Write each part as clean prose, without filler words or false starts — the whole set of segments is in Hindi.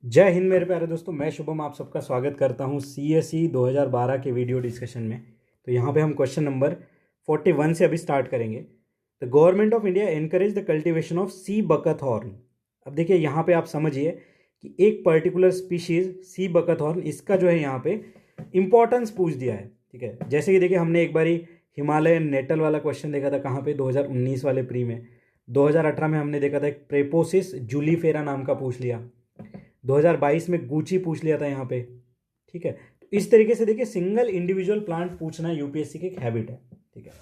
जय हिंद मेरे प्यारे दोस्तों, मैं शुभम आप सबका स्वागत करता हूं CSE 2012 के वीडियो डिस्कशन में। तो यहाँ पे हम क्वेश्चन नंबर 41 से अभी स्टार्ट करेंगे। The government of India encourage the cultivation of sea buckthorn. अब देखिए यहाँ पे आप समझिए कि एक पर्टिकुलर स्पीशीज सी बकथॉर्न, इसका जो है यहाँ पे इंपॉर्टेंस पूछ दिया है। ठीक है, जैसे कि देखिए हमने एक बारी हिमालयन नेटल वाला क्वेश्चन देखा था, कहाँ पे 2019 वाले प्री में। 2018 में हमने देखा था एक प्रेपोसिस जूलीफेरा नाम का पूछ लिया। 2022 में गुची पूछ लिया था यहाँ पे। ठीक है, तो इस तरीके से देखिए सिंगल इंडिविजुअल प्लांट पूछना यूपीएससी की एक हैबिट है। ठीक है,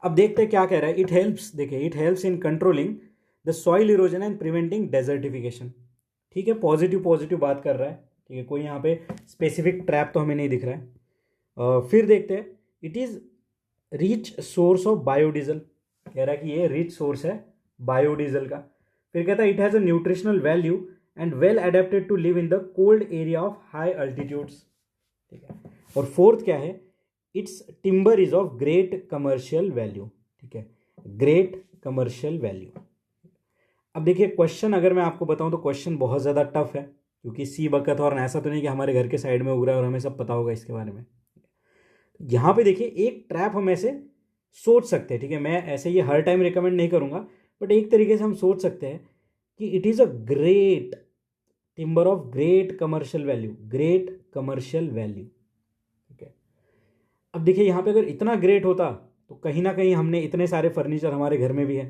अब देखते हैं क्या कह रहा है। इट हेल्प्स, देखिए it helps in controlling the soil erosion and preventing desertification. ठीक है, पॉजिटिव पॉजिटिव बात कर रहा है। ठीक है, कोई यहाँ पे स्पेसिफिक ट्रैप तो हमें नहीं दिख रहा है। फिर देखते हैं, it is rich source of biodiesel. कह रहा है कि ये रिच सोर्स है बायोडीजल का। फिर कहता है it has a nutritional value and well adapted to live in the cold area of high altitudes. ठीक है, और फोर्थ क्या है, it's timber is of great commercial value. ठीक है, ग्रेट कमर्शियल वैल्यू। अब देखिए क्वेश्चन अगर मैं आपको बताऊं तो क्वेश्चन बहुत ज़्यादा टफ है, क्योंकि सी बकत और ऐसा तो नहीं कि हमारे घर के साइड में उग रहा है और हमें सब पता होगा इसके बारे में। यहाँ पे देखिए एक ट्रैप हम ऐसे सोच सकते हैं। ठीक है, मैं ऐसे ये हर टाइम रिकमेंड नहीं करूँगा, बट एक तरीके से हम सोच सकते हैं कि it is a great timber of great commercial value, great commercial value. ठीक है, अब देखिए यहाँ पे अगर इतना ग्रेट होता तो कहीं ना कहीं हमने इतने सारे फर्नीचर हमारे घर में भी है,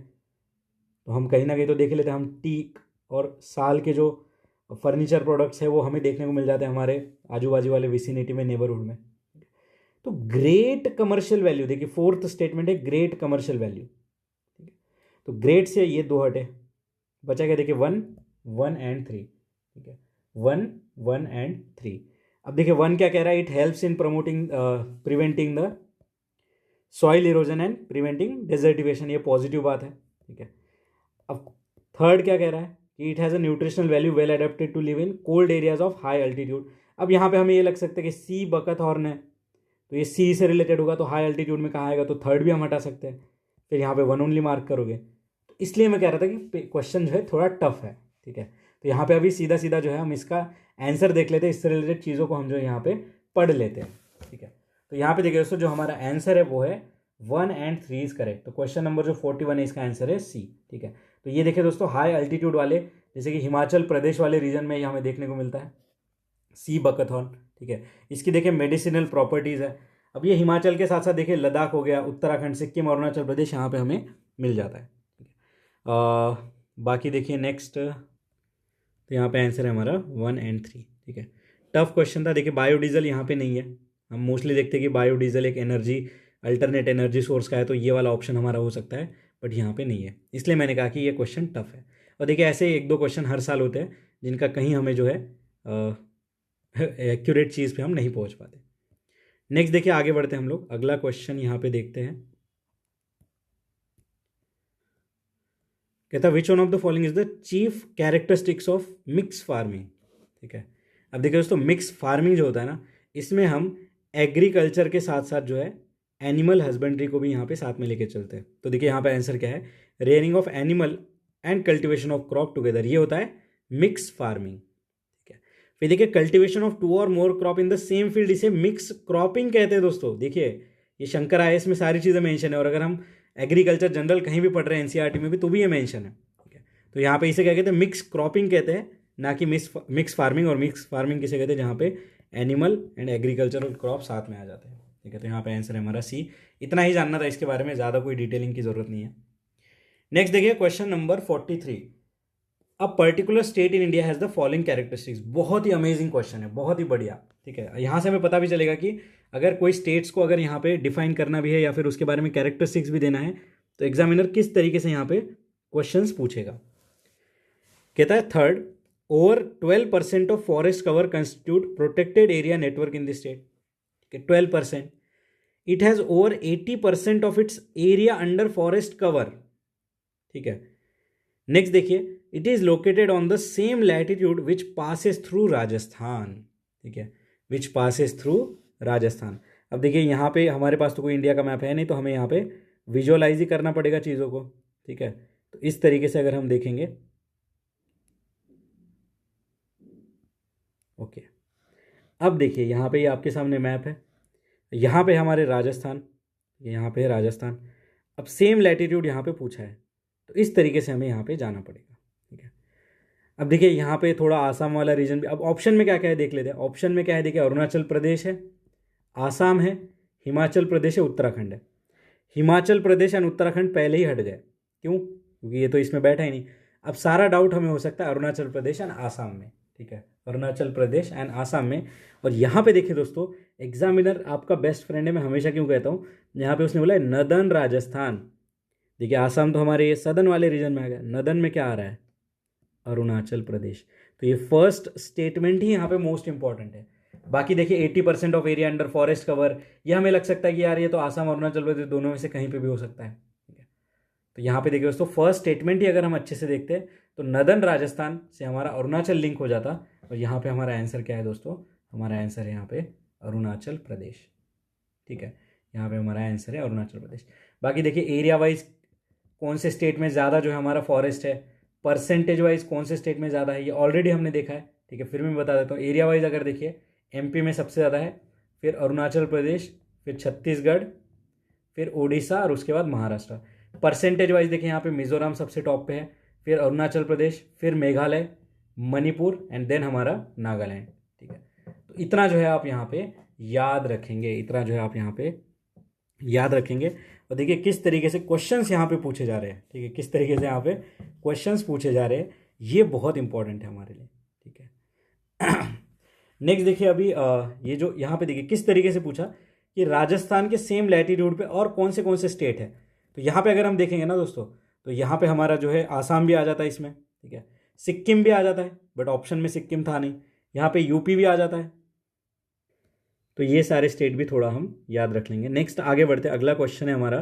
तो हम कहीं ना कहीं तो देख लेते हैं। हम टीक और साल के जो फर्नीचर प्रोडक्ट्स है वो हमें देखने को मिल जाते हैं हमारे आजू बाजू वाले विसिनिटी में, नेबरहुड में। तो ग्रेट कमर्शियल वैल्यू, देखिए फोर्थ स्टेटमेंट है ग्रेट कमर्शियल वैल्यू। ठीक है, तो ग्रेट से ये दो हटे, बचा क्या, देखिए वन, वन एंड थ्री। ठीक है, वन, वन एंड थ्री। अब देखिए वन क्या कह रहा है, it helps in promoting preventing the soil erosion and preventing desertification, ये पॉजिटिव बात है। ठीक है, अब थर्ड क्या कह रहा है कि it has a nutritional value well adapted to live in cold areas of high altitude. अब यहाँ पे हमें ये लग सकता है कि सी बकथ हॉर्न है, तो ये सी से रिलेटेड होगा, तो हाई अल्टीट्यूड में कहाँ आएगा, तो थर्ड भी हम हटा सकते हैं। फिर यहाँ पे वन ओनली मार्क करोगे, तो इसलिए मैं कह रहा था कि क्वेश्चन जो है थोड़ा टफ है। ठीक है, तो यहाँ पे अभी सीधा सीधा जो है हम इसका आंसर देख लेते हैं, इससे रिलेटेड चीज़ों को हम जो यहाँ पे पढ़ लेते हैं। ठीक है, तो यहाँ पे देखिए दोस्तों, जो हमारा आंसर है वो है 1 और 3 इज करेक्ट। तो क्वेश्चन नंबर जो 41 है इसका आंसर है सी। ठीक है, तो ये देखिए दोस्तों, हाई अल्टीट्यूड वाले जैसे कि हिमाचल प्रदेश वाले रीजन में ये हमें देखने को मिलता है सी बकथॉर्न। ठीक है, इसकी देखिए मेडिसिनल प्रॉपर्टीज़ है। अब ये हिमाचल के साथ साथ देखिए लद्दाख हो गया, उत्तराखंड, सिक्किम, अरुणाचल प्रदेश, यहाँ पे हमें मिल जाता है। ठीक है, बाकी देखिए नेक्स्ट, तो यहाँ पे आंसर है हमारा 1 और 3। ठीक है, टफ क्वेश्चन था। देखिए बायोडीजल यहाँ पे नहीं है। हम मोस्टली देखते हैं कि बायोडीजल एक एनर्जी, अल्टरनेट एनर्जी सोर्स का है, तो ये वाला ऑप्शन हमारा हो सकता है, बट यहाँ पे नहीं है, इसलिए मैंने कहा कि ये क्वेश्चन टफ है। और देखिए ऐसे एक दो क्वेश्चन हर साल होते हैं जिनका कहीं हमें जो है एक्यूरेट चीज़ पे हम नहीं पहुंच पाते। नेक्स्ट देखिए आगे बढ़ते हैं हम लोग, अगला क्वेश्चन यहाँ पे देखते हैं। कहता है which one of the following is the chief characteristics of mix farming. ठीक है, अब देखिए दोस्तों, मिक्स फार्मिंग जो होता है ना, इसमें हम एग्रीकल्चर के साथ साथ जो है एनिमल हस्बेंड्री को भी यहाँ पे साथ में लेके चलते हैं। तो देखिए यहाँ पे आंसर क्या है, rearing of animal and cultivation of crop together, ये होता है मिक्स फार्मिंग। ठीक है, फिर देखिए कल्टिवेशन ऑफ 2 और more crop in the same field, इसे मिक्स क्रॉपिंग कहते हैं दोस्तों। देखिए ये शंकर आईएएस में सारी चीज़ें मेंशन है, और अगर हम एग्रीकल्चर जनरल कहीं भी पढ़ रहे हैं एनसीईआरटी में भी, तो भी ये मेंशन है। ठीक है, तो यहाँ पे इसे क्या कहते हैं, मिक्स क्रॉपिंग कहते हैं, ना कि मिक्स फार्मिंग। और मिक्स फार्मिंग किसे कहते हैं, जहाँ पे एनिमल एंड एग्रीकल्चरल क्रॉप साथ में आ जाते हैं। ठीक है, तो यहाँ पे आंसर है हमारा सी। इतना ही जानना था इसके बारे में, ज़्यादा कोई डिटेलिंग की जरूरत नहीं है। नेक्स्ट देखिए question number 43। A particular state in India has the following characteristics. बहुत ही अमेजिंग क्वेश्चन है, बहुत ही बढ़िया। ठीक है, यहाँ से हमें पता भी चलेगा कि अगर कोई स्टेट्स को अगर यहाँ पे डिफाइन करना भी है या फिर उसके बारे में कैरेक्टरिस्टिक्स भी देना है, तो एग्जामिनर किस तरीके से यहाँ पे क्वेश्चंस पूछेगा। कहता है third, over 12% of forest cover constitute protected area network in the state. 12%। It has over 80% of its area under forest cover. ठीक है, नेक्स्ट देखिए, it is located on the same latitude which passes through Rajasthan. ठीक है, विच पासिस थ्रू राजस्थान। अब देखिए यहाँ पे हमारे पास तो कोई इंडिया का मैप है नहीं, तो हमें यहाँ पे विजुअलाइज ही करना पड़ेगा चीज़ों को। ठीक है, तो इस तरीके से अगर हम देखेंगे, ओके, अब देखिए यहाँ पे ये आपके सामने मैप है, यहाँ पे हमारे राजस्थान, यहाँ पे है राजस्थान। अब सेम लैटिट्यूड यहाँ पे पूछा है, तो इस तरीके से हमें यहाँ पे जाना पड़ेगा, ठीक है। अब देखिए यहाँ पे थोड़ा आसाम वाला रीजन भी, अब ऑप्शन में क्या क्या है देख लेते हैं। ऑप्शन में क्या है देखिए, अरुणाचल प्रदेश है, आसाम है, हिमाचल प्रदेश है, उत्तराखंड है। हिमाचल प्रदेश एंड उत्तराखंड पहले ही हट गए, क्यों? क्योंकि ये तो इसमें बैठा ही नहीं। अब सारा डाउट हमें हो सकता है अरुणाचल प्रदेश एंड आसाम में, ठीक है, अरुणाचल प्रदेश एंड आसाम में। और यहाँ पे देखिए दोस्तों, एग्जामिनर आपका बेस्ट फ्रेंड है, मैं हमेशा क्यों कहता हूँ, यहाँ पे उसने बोला है नदन राजस्थान। देखिए आसाम तो हमारे ये सदन वाले रीजन में आ गया, नदन में क्या आ रहा है, अरुणाचल प्रदेश। तो ये फर्स्ट स्टेटमेंट ही यहाँ पे मोस्ट इंपॉर्टेंट है। बाकी देखिए 80% of area under forest cover, ये हमें लग सकता है कि यार ये तो आसाम अरुणाचल प्रदेश दोनों में से कहीं पे भी हो सकता है, ठीक है। तो यहाँ पे देखिए दोस्तों, फर्स्ट स्टेटमेंट ही अगर हम अच्छे से देखते हैं तो नदन राजस्थान से हमारा अरुणाचल लिंक हो जाता, और यहाँ पे हमारा आंसर क्या है दोस्तों, हमारा आंसर है यहाँ पे अरुणाचल प्रदेश, ठीक है। यहाँ पे हमारा आंसर है अरुणाचल प्रदेश। बाकी देखिए एरिया वाइज कौन से स्टेट में ज़्यादा जो है हमारा फॉरेस्ट है, परसेंटेज वाइज कौन से स्टेट में ज़्यादा है, ये ऑलरेडी हमने देखा है, ठीक है। फिर मैं बता देता हूँ, एरिया वाइज अगर देखिए एमपी में सबसे ज़्यादा है, फिर अरुणाचल प्रदेश, फिर छत्तीसगढ़, फिर उड़ीसा और उसके बाद महाराष्ट्र। परसेंटेज वाइज देखिए यहाँ पे मिजोरम सबसे टॉप पे है, फिर अरुणाचल प्रदेश, फिर मेघालय, मणिपुर एंड देन हमारा नागालैंड, ठीक है। तो इतना जो है आप यहाँ पे याद रखेंगे, इतना जो है आप यहाँ पे याद रखेंगे। और देखिए किस तरीके से क्वेश्चंस यहाँ पे पूछे जा रहे हैं, ठीक है, किस तरीके से यहाँ पे क्वेश्चंस पूछे जा रहे हैं, ये बहुत इंपॉर्टेंट है हमारे लिए, ठीक है। नेक्स्ट देखिए अभी ये जो यहाँ पे देखिए किस तरीके से पूछा कि राजस्थान के सेम लैटिट्यूड पे और कौन से स्टेट है। तो यहाँ पे अगर हम देखेंगे ना दोस्तों, तो यहाँ पे हमारा जो है आसाम भी आ जाता है इसमें, ठीक है, सिक्किम भी आ जाता है, बट ऑप्शन में सिक्किम था नहीं। यहाँ पे यूपी भी आ जाता है, तो ये सारे स्टेट भी थोड़ा हम याद रख लेंगे। नेक्स्ट आगे बढ़ते, अगला क्वेश्चन है हमारा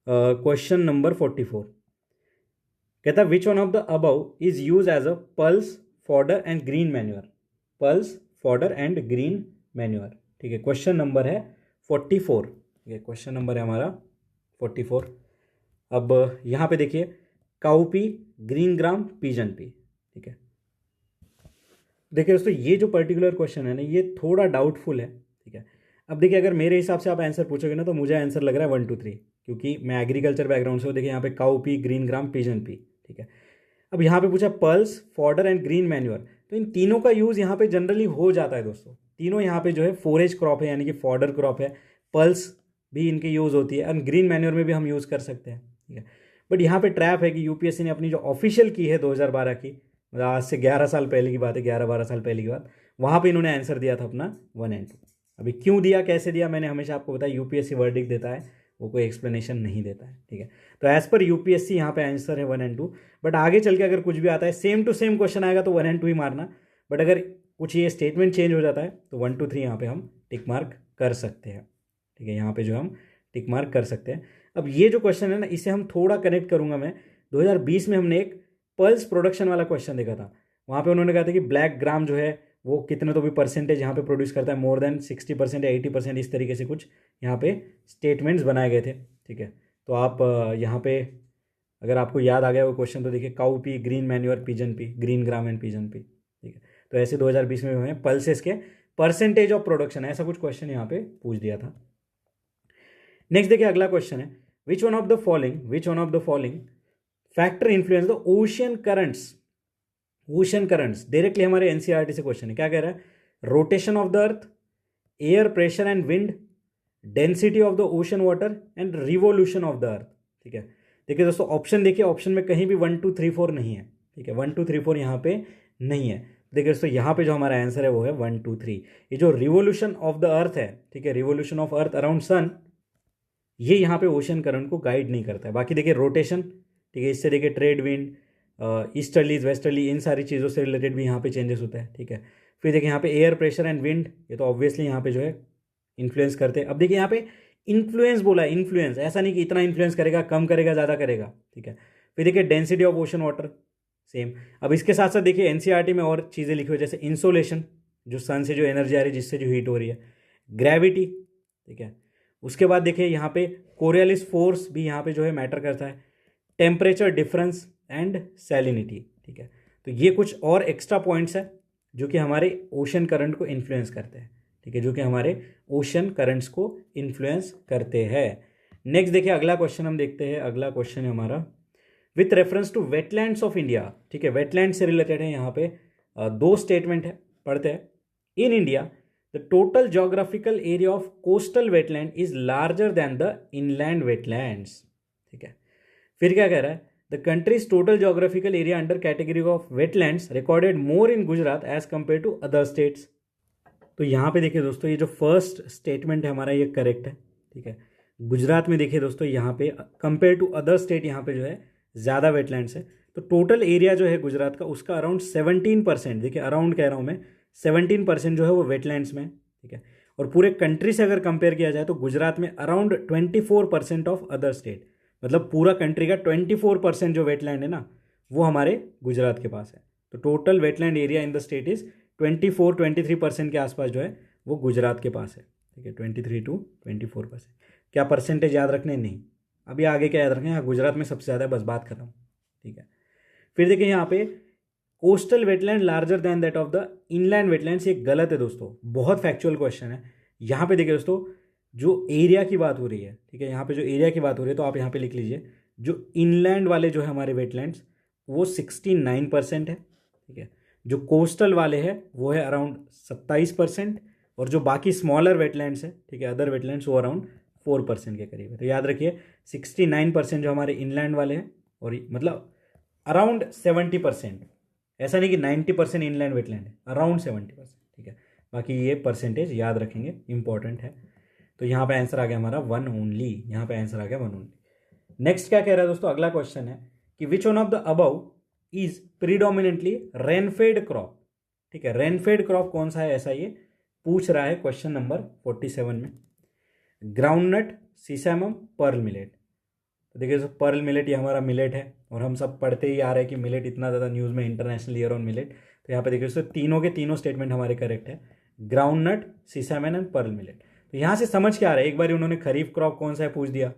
क्वेश्चन नंबर 44। कहता है which one of the above is use as a pulse fodder and green manure, pulse fodder and green manure, ठीक है। क्वेश्चन नंबर है 44, ठीक है, क्वेश्चन नंबर है हमारा 44। अब यहाँ पे देखिए cowpea, green gram, pigeon P, ठीक है। देखिए दोस्तों ये जो पर्टिकुलर क्वेश्चन है ना, ये थोड़ा डाउटफुल है, ठीक है। अब देखिए अगर मेरे हिसाब से आप आंसर पूछोगे ना, तो मुझे आंसर लग रहा है 1 2 3, क्योंकि मैं एग्रीकल्चर बैकग्राउंड से हूँ। देखिए यहाँ पे cow P, green gram, pigeon P, ठीक है। अब यहाँ पे पूछा pulse, fodder and green manure, तो इन तीनों का यूज़ यहाँ पे जनरली हो जाता है दोस्तों। तीनों यहाँ पे जो है फोरेज क्रॉप है, यानी कि फॉडर क्रॉप है, पल्स भी इनकी यूज़ होती है, और ग्रीन मैन्योर में भी हम यूज़ कर सकते हैं, ठीक है। बट यहाँ पे ट्रैप है कि यूपीएससी ने अपनी जो ऑफिशियल की है 2012 की, मतलब आज से 11 साल पहले की बात है, 11-12 साल पहले की बात, वहाँ पे इन्होंने आंसर दिया था अपना 1 एंड 2। अभी क्यों दिया, कैसे दिया, मैंने हमेशा आपको बताया, यूपीएससी वर्डिक्ट देता है, वो कोई एक्सप्लेनेशन नहीं देता है, ठीक है। तो एज पर यूपीएससी यहाँ पे आंसर है 1 एंड 2। बट आगे चल के अगर कुछ भी आता है सेम टू सेम क्वेश्चन आएगा तो 1 एंड 2 ही मारना, बट अगर कुछ ये स्टेटमेंट चेंज हो जाता है तो 1 2 3 यहाँ पे हम टिक मार्क कर सकते हैं, ठीक है। यहाँ पे जो हम टिक मार्क कर सकते हैं। अब ये जो क्वेश्चन है ना, इसे हम थोड़ा कनेक्ट करूँगा मैं। 2020 में हमने एक पल्स प्रोडक्शन वाला क्वेश्चन देखा था, वहाँ पे उन्होंने कहा था कि ब्लैक ग्राम जो है वो कितने तो भी परसेंटेज यहाँ पे प्रोड्यूस करता है, मोर देन 60% या 80%, इस तरीके से कुछ यहाँ पे स्टेटमेंट्स बनाए गए थे, ठीक है। तो आप यहाँ पे अगर आपको याद आ गया वो क्वेश्चन, तो देखिए cow P, green manure, pigeon P, green gram and pigeon P, ठीक है। तो ऐसे 2020 में हमें पल्सेस के परसेंटेज ऑफ प्रोडक्शन ऐसा कुछ क्वेश्चन यहाँ पे पूछ दिया था। नेक्स्ट देखिए अगला क्वेश्चन है, which one of the following factor influence the ocean currents. Ocean currents directly हमारे एनसीईआरटी से क्वेश्चन है, क्या कह रहा है, rotation of the earth, air pressure and wind, density of the ocean water and revolution of the earth, ठीक है। देखिए दोस्तों ऑप्शन देखिए, ऑप्शन में कहीं भी 1 2 3 4 नहीं है, ठीक है, 1 2 3 4 यहाँ पे नहीं है। देखिए दोस्तों यहाँ पे जो हमारा आंसर है वो है 1 2 3। ये जो रिवोल्यूशन ऑफ द अर्थ है, ठीक है, revolution of earth around sun, ये यहाँ पे ओशन करंट को गाइड नहीं करता है। बाकी देखिए रोटेशन, ठीक है, इससे देखिए ट्रेड विंड, ईस्टर्लीज, वेस्टर्ली, इन सारी चीज़ों से रिलेटेड भी यहाँ पे चेंजेस होता है, ठीक है। फिर देखिए यहाँ पे एयर प्रेशर एंड विंड, ये तो ऑब्वियसली यहाँ पे जो है इन्फ्लुएंस करते हैं। अब देखिए यहाँ पे इन्फ्लुएंस बोला है, इन्फ्लुएंस, ऐसा नहीं कि इतना इन्फ्लुएंस करेगा, कम करेगा, ज़्यादा करेगा, ठीक है। फिर देखिए density of ocean water same. अब इसके साथ साथ देखिए एनसीईआरटी में और चीज़ें लिखी हुई, जैसे इंसोलेशन, जो सन से जो एनर्जी आ रही है जिससे जो हीट हो रही है, ग्रेविटी, ठीक है। उसके बाद देखिए यहाँ पे कोरियलिस फोर्स भी यहाँ पे जो है मैटर करता है, टेम्परेचर डिफरेंस एंड सैलिनिटी, ठीक है। तो ये कुछ और एक्स्ट्रा पॉइंट्स है, जो कि हमारे ओशन करंट को इन्फ्लुएंस करते हैं, ठीक है, जो कि हमारे ओशन करंट्स को इन्फ्लुएंस करते हैं। नेक्स्ट देखिए अगला क्वेश्चन हम देखते हैं। अगला क्वेश्चन है हमारा with reference to wetlands of India, ठीक है, वेटलैंड से रिलेटेड है। यहाँ पे दो स्टेटमेंट है, पढ़ते हैं। In India the total geographical area of coastal wetland is larger than the inland wetlands, ठीक है। फिर क्या कह रहा है, the country's total geographical area under category of wetlands recorded more in Gujarat as compare to other states. तो यहाँ पे देखिए दोस्तों, ये जो फर्स्ट स्टेटमेंट है हमारा ये करेक्ट है, ठीक है। गुजरात में देखिए दोस्तों, यहाँ पे कंपेयर टू अदर स्टेट यहाँ पे जो है ज़्यादा वेटलैंड्स है। तो टोटल एरिया जो है गुजरात का, उसका अराउंड 17%, देखिए अराउंड कह रहा हूँ मैं, 17% जो है वो वेटलैंड्स में, ठीक है। और पूरे कंट्री से अगर कंपेयर किया जाए तो गुजरात में अराउंड 24% ऑफ अदर स्टेट, मतलब पूरा कंट्री का 24% जो वेटलैंड है ना, वो हमारे गुजरात के पास है। तो total wetland area in the state is 23% के आसपास जो है वो गुजरात के पास है, ठीक है, 23 to 24%। क्या परसेंटेज याद रखने, नहीं, अभी आगे क्या याद रखें, यहाँ गुजरात में सबसे ज़्यादा बस बात कर रहा हूँ, ठीक है। फिर देखिए यहाँ पे coastal wetland larger than that of the inland wetlands, ये गलत है दोस्तों, बहुत फैक्चुअल क्वेश्चन है। यहाँ पे देखिए दोस्तों, जो एरिया की बात हो रही है, ठीक है, यहाँ पे जो एरिया की बात हो रही है, तो आप यहाँ पे लिख लीजिए, जो इनलैंड वाले जो है हमारे वेटलैंड्स वो 69% है, ठीक है। जो कोस्टल वाले हैं वो है अराउंड 27%, और जो बाकी स्मॉलर वेटलैंड्स है, ठीक है, अदर वेटलैंड्स, वो अराउंड 4% के करीब है। तो याद रखिए 69% जो हमारे इनलैंड वाले हैं, और मतलब अराउंड 70%, ऐसा नहीं कि 90% इनलैंड वेटलैंड है, अराउंड 70%, ठीक है। बाकी ये परसेंटेज याद रखेंगे, इंपॉर्टेंट है। तो यहाँ पे आंसर आ गया हमारा 1 ओनली, यहाँ पे आंसर आ गया 1 ओनली। नेक्स्ट क्या कह रहा है दोस्तों, अगला क्वेश्चन है कि विच one of the above is predominantly rainfed crop, ठीक है। रेनफेड क्रॉप कौन सा है, ऐसा ये पूछ रहा है क्वेश्चन नंबर 47 में। Groundnut, sesamum, pearl millet. तो देखिए पर्ल मिलेट ये हमारा मिलेट है, और हम सब पढ़ते ही आ रहे हैं कि मिलेट इतना ज़्यादा न्यूज़ में, इंटरनेशनल ईयर ऑन मिलेट। तो यहाँ पे देखिए दोस्तों तीनों के तीनों स्टेटमेंट हमारे करेक्ट है, ग्राउंडनट, सीसैमन एंड पर्ल मिलेट। तो यहाँ से समझ के आ रहा है, एक बार उन्होंने खरीफ क्रॉप कौन सा है पूछ दिया,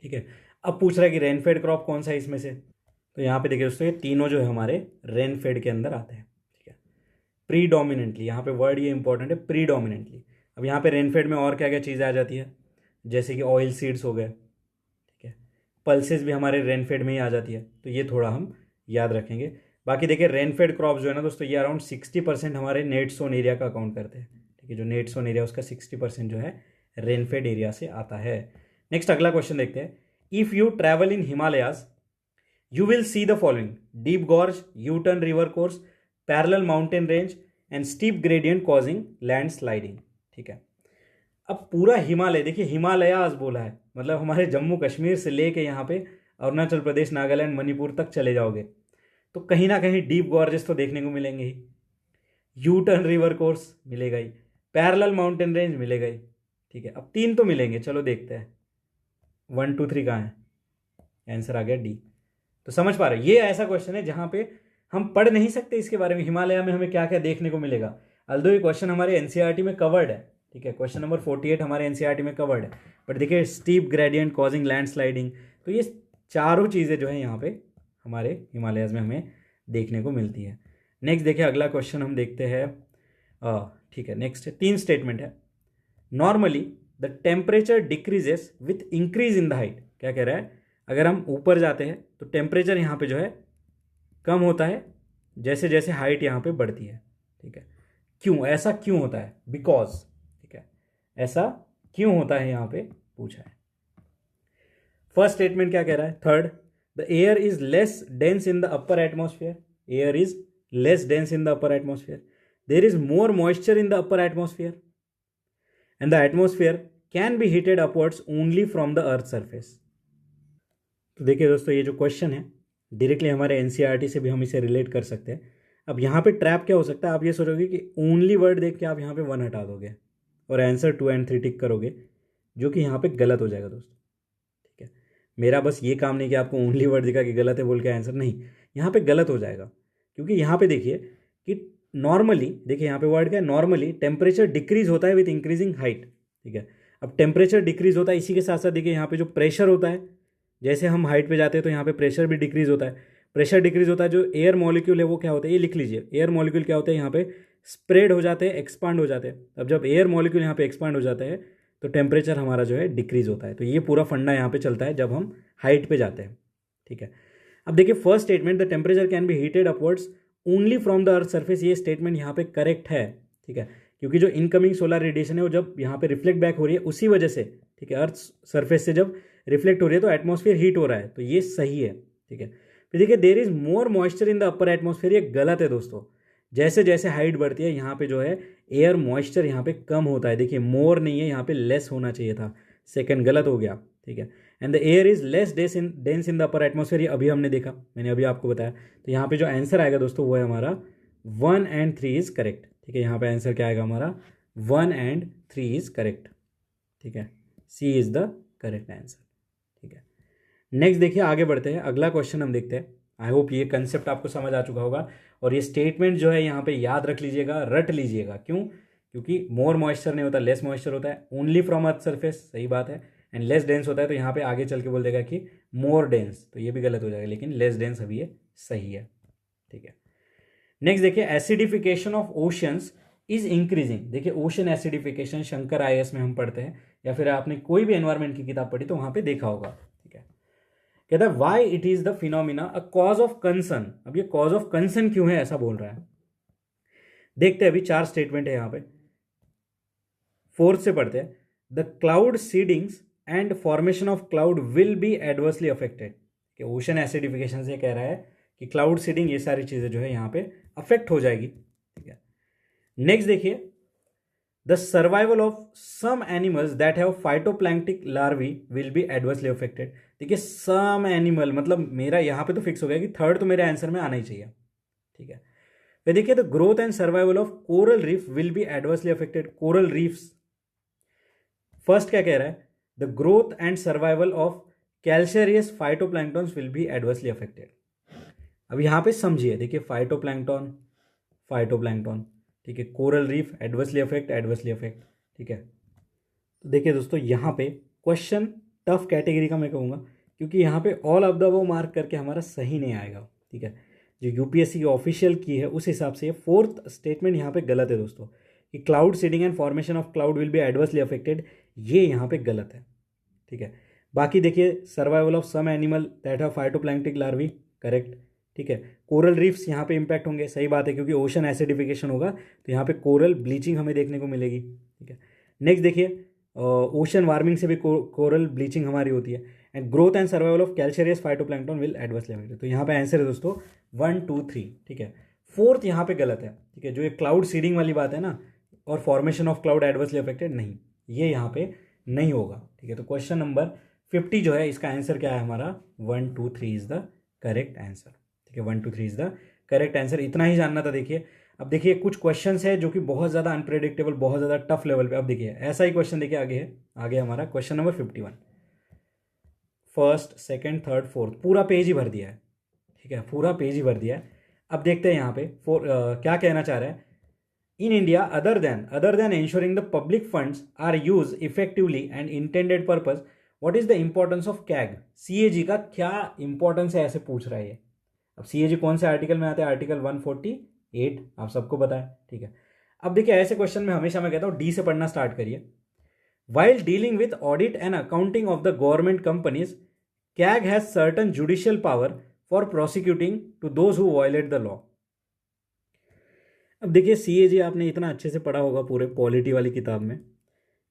ठीक है। अब पूछ रहा है कि रेनफेड क्रॉप कौन सा है इसमें से। तो यहाँ पे देखिए दोस्तों ये तीनों जो है हमारे रेनफेड के अंदर आते हैं, ठीक है। प्रीडोमिनेंटली, यहाँ पे वर्ड ये इंपॉर्टेंट है, प्रीडोमिनेंटली। अब यहाँ पे रेनफेड में और क्या क्या चीज़ें आ जाती है, जैसे कि ऑयल सीड्स हो गए, ठीक है, पल्सेस भी हमारे रेनफेड में ही आ जाती है। तो ये थोड़ा हम याद रखेंगे। बाकी देखिए रेनफेड क्रॉप जो है ना दोस्तों, ये अराउंड 60% हमारे नेट सोन एरिया का अकाउंट करते हैं, ठीक है। जो नेट सोन एरिया उसका 60% जो है रेनफेड एरिया से आता है। नेक्स्ट अगला क्वेश्चन देखते हैं। If you travel in Himalayas you will see the following: deep gorge, U-turn river course, parallel mountain range and steep gradient causing landsliding, ठीक है। अब पूरा हिमालय देखिए, हिमालयाज बोला है, मतलब हमारे जम्मू कश्मीर से लेके यहाँ पे अरुणाचल प्रदेश, नागालैंड, मणिपुर तक चले जाओगे तो कहीं ना कहीं डीप गॉर्जेस तो देखने को मिलेंगे ही, यू टर्न रिवर कोर्स मिलेगा ही, पैरेलल माउंटेन रेंज मिलेगा ही, ठीक है। अब 3 तो मिलेंगे, चलो देखते हैं 1 2 3 कहाँ है, आंसर आ गया डी। तो समझ पा रहे, ये ऐसा क्वेश्चन है जहां पे हम पढ़ नहीं सकते इसके बारे में, हिमालय में हमें क्या क्या देखने को मिलेगा। अल्दो ये क्वेश्चन हमारे एनसीईआरटी में कवर्ड है, ठीक है, क्वेश्चन नंबर 48 हमारे एनसीईआरटी में कवर्ड है। बट देखिए स्टीप ग्रेडियंट कॉजिंग लैंडस्लाइडिंग, तो ये चारों चीज़ें जो है यहाँ पे हमारे हिमालयस में हमें देखने को मिलती है। नेक्स्ट देखिए अगला क्वेश्चन हम देखते हैं, ठीक है। नेक्स्ट 3 स्टेटमेंट है। Normally the temperature decreases with increase in the height, क्या कह रहा है, अगर हम ऊपर जाते हैं तो टेम्परेचर यहाँ पे जो है कम होता है जैसे जैसे हाइट यहाँ पे बढ़ती है, ठीक है। क्यों, ऐसा क्यों होता है, बिकॉज, ठीक है, ऐसा क्यों होता है यहाँ पे पूछा है। फर्स्ट स्टेटमेंट क्या कह रहा है, third, the air is less dense in the upper atmosphere, air is less dense in the upper atmosphere, there is more moisture in the upper atmosphere and the atmosphere can be heated upwards only from the earth surface. तो देखिए दोस्तों ये जो क्वेश्चन है डायरेक्टली हमारे एनसीईआरटी से भी हम इसे रिलेट कर सकते हैं। अब यहाँ पे ट्रैप क्या हो सकता है, आप ये सोचोगे कि ओनली वर्ड देख के आप यहाँ पे 1 हटा दोगे और आंसर 2 और 3 टिक करोगे, जो कि यहाँ पे गलत हो जाएगा दोस्तों, ठीक है। मेरा बस ये काम नहीं कि आपको ओनली वर्ड दिखा कि गलत है बोल के आंसर, नहीं, यहाँ पे गलत हो जाएगा। क्योंकि यहाँ पे देखिए कि नॉर्मली, देखिए यहाँ पे वर्ड क्या है, नॉर्मली टेम्परेचर डिक्रीज होता है विथ इंक्रीजिंग हाइट, ठीक है। अब टेम्परेचर डिक्रीज होता है, इसी के साथ साथ देखिए यहाँ पे जो प्रेशर होता है, जैसे हम हाइट पे जाते हैं तो यहाँ पे प्रेशर भी डिक्रीज होता है, प्रेशर डिक्रीज होता है, जो एयर मॉलिक्यूल है वो क्या होता है, ये लिख लीजिए, एयर मॉलिक्यूल क्या होते हैं यहाँ पे स्प्रेड हो जाते हैं, एक्सपांड हो जाते हैं। अब जब एयर मॉलिक्यूल यहाँ पे एक्सपांड हो जाते हैं तो टेम्परेचर हमारा जो है डिक्रीज होता है। तो ये पूरा फंडा यहाँ पे चलता है जब हम हाइट पे जाते हैं, ठीक है। अब देखिए first statement, the temperature can be heated upwards only from the earth surface, ये स्टेटमेंट यहाँ पे करेक्ट है, ठीक है, क्योंकि जो इनकमिंग सोलर रेडिएशन है वो जब यहाँ पे रिफ्लेक्ट बैक हो रही है उसी वजह से, ठीक है, अर्थ सर्फेस से जब रिफ्लेक्ट हो रही है तो एटमॉस्फेयर हीट हो रहा है, तो ये सही है, ठीक है। फिर देखिए there is more moisture in the upper atmosphere, ये गलत है दोस्तों। जैसे जैसे हाइट बढ़ती है यहाँ पे जो है एयर मॉइस्चर यहाँ पे कम होता है, देखिए मोर नहीं है, यहाँ पे लेस होना चाहिए था, सेकंड गलत हो गया, ठीक है। And the air is less dense in the upper atmosphere, ये अभी हमने देखा, मैंने अभी आपको बताया। तो यहाँ पे जो आंसर आएगा दोस्तों वो है हमारा 1 and 3 इज करेक्ट, ठीक है। यहाँ पे आंसर क्या आएगा हमारा 1 and 3 इज करेक्ट, ठीक है, सी इज द करेक्ट आंसर, ठीक है। नेक्स्ट देखिए आगे बढ़ते हैं, अगला क्वेश्चन हम देखते हैं। आई होप ये कंसेप्ट आपको समझ आ चुका होगा और ये स्टेटमेंट जो है यहाँ पे याद रख लीजिएगा, रट लीजिएगा। क्यों? क्योंकि मोर मॉइस्चर नहीं होता, लेस मॉइस्चर होता है, ओनली फ्रॉम अर्थ सरफेस, सही बात है, एंड लेस डेंस होता है। तो यहाँ पे आगे चल के बोल देगा कि मोर डेंस, तो ये भी गलत हो जाएगा, लेकिन लेस डेंस अभी ये सही है, ठीक है। नेक्स्ट देखिए acidification of oceans is increasing, देखिए ओशन एसिडिफिकेशन शंकर आईएएस में हम पढ़ते हैं या फिर आपने कोई भी एनवायरमेंट की किताब पढ़ी तो वहां पे देखा होगा, ठीक है। कहता है why it is the phenomena a cause of concern, अब ये कॉज ऑफ कंसर्न क्यों है ऐसा बोल रहा है, देखते हैं। अभी 4 स्टेटमेंट है यहाँ पे, फोर्थ से पढ़ते हैं। The cloud seedings and formation of cloud will be adversely affected, कि ओशन एसिडिफिकेशन से कह रहा है कि क्लाउड सीडिंग ये सारी चीजें जो है यहाँ पे अफेक्ट हो जाएगी, ठीक है। नेक्स्ट देखिए the survival of some animals that have phytoplanktic larvae will be adversely affected, देखिए सम एनिमल मतलब मेरा यहाँ पे तो फिक्स हो गया कि थर्ड तो मेरे आंसर में आना ही चाहिए, ठीक है। फिर देखिए the growth and survival of coral reef will be adversely affected, coral reefs, first क्या कह रहा है, the growth and survival of calcareous phytoplanktons will be adversely affected. अब यहाँ पे समझिए, देखिए फाइटोप्लैंक्टॉन, फाइटोप्लैंक्टॉन, ठीक है, coral reef adversely affect, adversely affect, ठीक है। तो देखिए दोस्तों यहाँ पे क्वेश्चन टफ कैटेगरी का मैं कहूँगा, क्योंकि यहाँ पे all of the above mark करके हमारा सही नहीं आएगा, ठीक है। जो यूपीएससी की ऑफिशियल की है उस हिसाब से फोर्थ स्टेटमेंट यहाँ पे गलत है दोस्तों, कि cloud seeding and formation of cloud will be adversely affected, ये यहाँ पे गलत है, ठीक है। बाकी देखिए survival of some animal that have phytoplanktic larvae, correct, ठीक है। कोरल रीफ्स यहाँ पे इंपैक्ट होंगे, सही बात है, क्योंकि ओशन एसिडिफिकेशन होगा तो यहाँ पे कोरल ब्लीचिंग हमें देखने को मिलेगी, ठीक है। नेक्स्ट देखिए ओशन वार्मिंग से भी कोरल ब्लीचिंग हमारी होती है। And growth and survival of calcareous phytoplankton will adversely affected, तो यहाँ पे आंसर है दोस्तों 1, 2, 3, ठीक है। फोर्थ यहाँ पे गलत है, ठीक है, जो ये क्लाउड सीडिंग वाली बात है ना, और formation of cloud adversely affected, नहीं, ये यहाँ पे नहीं होगा, ठीक है। तो क्वेश्चन नंबर 50 जो है इसका आंसर क्या है हमारा 1, 2, 3 इज द करेक्ट आंसर, ठीक है, 1, 2, 3 इज द करेक्ट आंसर। इतना ही जानना था। देखिए अब देखिए कुछ क्वेश्चंस है जो कि बहुत ज़्यादा अनप्रेडिक्टेबल, बहुत ज़्यादा टफ लेवल पे। अब देखिए ऐसा ही क्वेश्चन देखिए आगे है, आगे हमारा question number 51, first, second, third, fourth, पूरा पेज ही भर दिया है, ठीक है, पूरा पेज ही भर दिया है। अब देखते हैं यहाँ पे क्या कहना चाह रहा है। In India other than ensuring the public funds are used effectively and intended purpose, what is the importance of CAG? CAG का क्या इंपॉर्टेंस है ऐसे पूछ रहा है ये। अब CAG कौन से आर्टिकल में आता है? आर्टिकल 148, आप सबको पता है, ठीक है। अब देखिए ऐसे क्वेश्चन में हमेशा मैं कहता हूँ डी से पढ़ना स्टार्ट करिए। While dealing with audit and accounting of the government companies, CAG has certain judicial power for prosecuting to those who violate the law. अब देखिए CAG आपने इतना अच्छे से पढ़ा होगा पूरे पॉलिटी वाली किताब में,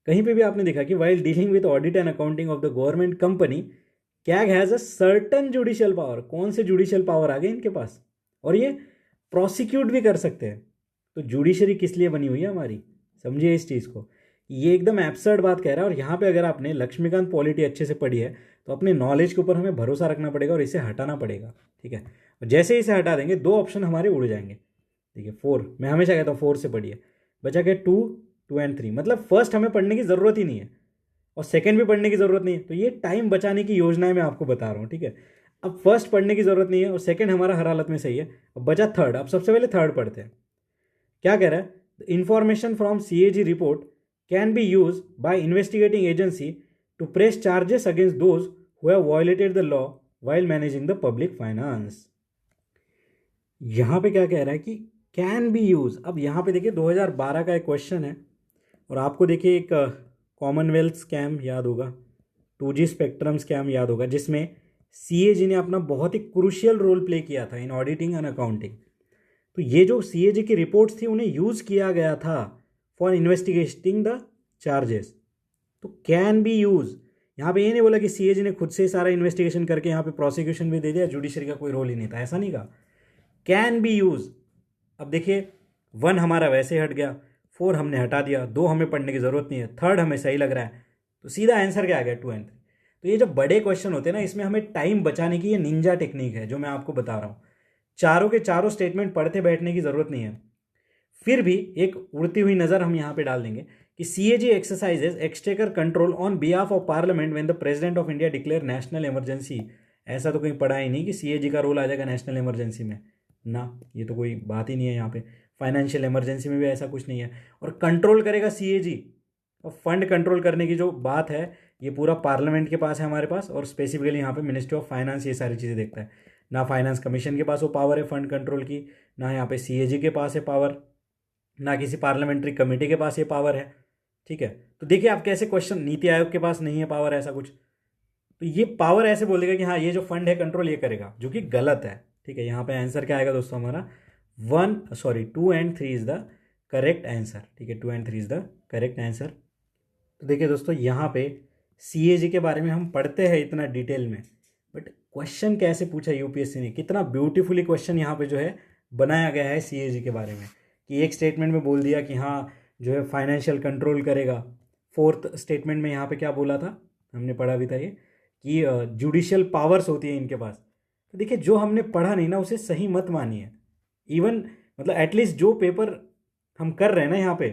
कहीं पे भी आपने देखा कि while dealing with audit and accounting of the government company, CAG has a certain judicial power. कौन से जुडिशियल पावर आ गए इनके पास, और ये प्रोसिक्यूट भी कर सकते हैं। तो जुडिशरी किस लिए बनी हुई है हमारी, समझिए इस चीज़ को। ये एकदम एब्सर्ड बात कह रहा है। और यहाँ पे अगर आपने लक्ष्मीकांत पॉलिटी अच्छे से पढ़ी है तो अपने नॉलेज के ऊपर हमें भरोसा रखना पड़ेगा और इसे हटाना पड़ेगा, ठीक है। और जैसे ही इसे हटा देंगे 2 ऑप्शन हमारे उड़ जाएंगे, ठीक है। 4, मैं हमेशा कहता हूँ 4 से पढ़िए, बचा के 2, 2 and 3, मतलब फर्स्ट हमें पढ़ने की ज़रूरत ही नहीं है और सेकंड भी पढ़ने की ज़रूरत नहीं है। तो ये टाइम बचाने की योजना है, मैं आपको बता रहा हूँ, ठीक है। अब फर्स्ट पढ़ने की ज़रूरत नहीं है और सेकंड हमारा हर हालत में सही है। अब बचा थर्ड, अब सबसे पहले थर्ड पढ़ते हैं। क्या कह रहा है? Information from CAG report can be use by investigating agency to press charges against those who have violated the law while managing the public finance, यहाँ पे क्या कह रहा है कि कैन बी यूज। अब यहाँ पे देखिए 2012 का एक क्वेश्चन है, और आपको देखिए एक कॉमनवेल्थ स्कैम याद होगा, 2G स्पेक्ट्रम स्कैम याद होगा, जिसमें CAG ने अपना बहुत ही क्रूशियल रोल प्ले किया था इन ऑडिटिंग एंड अकाउंटिंग। तो ये जो CAG की रिपोर्ट्स थी उन्हें यूज़ किया गया था फॉर इन्वेस्टिगेटिंग द चार्जेस। तो कैन बी यूज, यहाँ पे ये नहीं बोला कि CAG ने खुद से सारा इन्वेस्टिगेशन करके यहाँ पे प्रोसिक्यूशन भी दे दिया, जुडिशरी का कोई रोल ही नहीं था, ऐसा नहीं कहा। Can be use. अब देखिए 1 हमारा वैसे हट गया, 4 हमने हटा दिया, 2 हमें पढ़ने की ज़रूरत नहीं है, 3rd हमें सही लग रहा है, तो सीधा आंसर क्या आ गया 2 एंड 3। तो ये जो बड़े क्वेश्चन होते हैं ना, इसमें हमें टाइम बचाने की ये निंजा टेक्निक है जो मैं आपको बता रहा हूँ। चारों के चारों स्टेटमेंट पढ़ते बैठने की ज़रूरत नहीं है। फिर भी एक उड़ती हुई नज़र हम यहाँ पे डाल देंगे कि CAG एक्सरसाइजेज एक्सटेकर control on behalf of parliament when the president of India declare national emergency. ऐसा तो कहीं पढ़ा ही नहीं कि CAG का रोल आ जाएगा नेशनल इमरजेंसी में ना, ये तो कोई बात ही नहीं है। यहाँ पे फाइनेंशियल इमरजेंसी में भी ऐसा कुछ नहीं है। और कंट्रोल करेगा CAG, और फंड कंट्रोल करने की जो बात है ये पूरा पार्लियामेंट के पास है हमारे पास, और स्पेसिफिकली यहाँ पे मिनिस्ट्री ऑफ फाइनेंस ये सारी चीज़ें देखता है। ना फाइनेंस कमीशन के पास वो पावर है फंड कंट्रोल की, ना यहाँ पे CAG के पास है पावर, ना किसी पार्लियामेंट्री कमेटी के पास ये पावर है। ठीक है, तो देखिए आप कैसे क्वेश्चन, नीति आयोग के पास नहीं है पावर ऐसा कुछ, तो ये पावर ऐसे बोलेगा कि हाँ ये जो फंड है कंट्रोल ये करेगा, जो कि गलत है। ठीक है, यहाँ पे आंसर क्या आएगा दोस्तों हमारा 2 and 3 is the correct answer. ठीक है, 2 and 3 is the correct answer. तो देखिए दोस्तों यहाँ पे CAG के बारे में हम पढ़ते हैं इतना डिटेल में, बट क्वेश्चन कैसे पूछा UPSC ने, कितना ब्यूटीफुली क्वेश्चन यहाँ पे जो है बनाया गया है CAG के बारे में, कि एक स्टेटमेंट में बोल दिया कि हाँ जो है फाइनेंशियल कंट्रोल करेगा। 4th स्टेटमेंट में यहाँ पे क्या बोला था, हमने पढ़ा भी था ये, कि जुडिशियल पावर्स होती है इनके पास। तो देखिए जो हमने पढ़ा नहीं ना उसे सही मत मानिए। इवन मतलब एटलीस्ट जो पेपर हम कर रहे हैं ना यहाँ पे